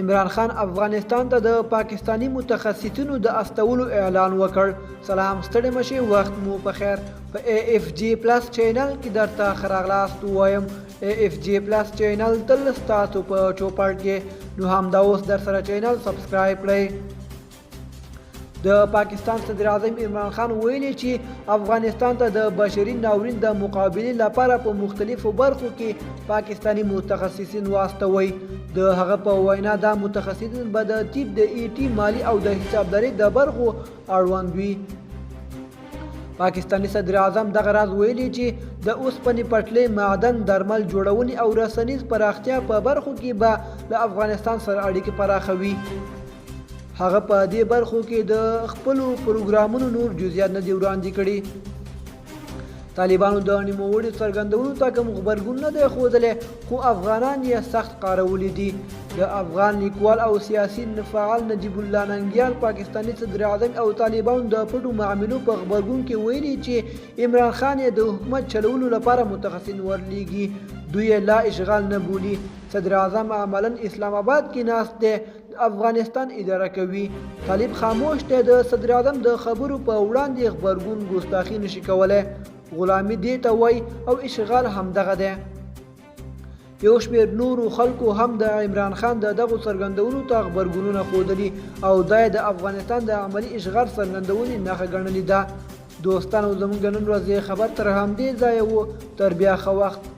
عمران خان افغانستان ته د پاکستانی متخصصینو د استولو اعلان وکړ. سلام ستړي مشي، وخت مو په خیر. په AFG پلس چینل کې درته ښه راغلاست وایم. AFG پلس چینل تل ستاسو په چوپړ کې، نو همدا اوس در سره چینل سبسکرایب کړئ. د پاکستان صدر اعظم عمران خان ویلي چې افغانستان ته د بشري ناورین د مقابلې لپاره په مختلفو برخو کې پاکستانی متخصصین واستوي. د هغه په وینا دا متخصصین به د طب، د ET، مالی او د حسابدارۍ د برخو اړوند وي. پاکستانی صدر اعظم دغه راز ویلي چې د اوسپنې پټلۍ، معدن، درمل جوړونې او رسنیز پراختیا په برخو کې به له افغانستان سره اړیکې پراخوي. هغه په دې برخو کې د خپلو پروګرامونو نور جزئیات نه دي وړاندې کړي. طالبانو د نوموړي څرګندونو ته کوم غبرګون نه دی ښودلی، خو افغانان یې سخت قارولی دي. د افغان لیکوال او سیاسي فعال نجیب الله ننګیال پاکستانی صدر اعظم او طالبانو د پټو معاملو په غبرګون کې ویلي چې عمران خان یې د حکومت چلولو لپاره متخصصین ورلیږي، دوی یې لا اشغال نه بولي. صدر اعظم عملا اسلام آباد کې ناست دی، افغانستان اداره کوي. طالب خاموش دی. د صدر اعظم د خبرو په وړاندې غبرګون ګستاخي نشي کولی. غلامي دې ته وای او اشغال هم دغه دی. یو شمېر نورو خلکو هم د عمران خان د دغو څرګندونو ته غبرګونونه ښودلي او دا یې د افغانستان د عملي اشغال څرګندونې نښه ګڼلې ده. دوستانو، زموږ د نن ورځې خبر تر همدې ځایه و. تر بیا ښه وخت.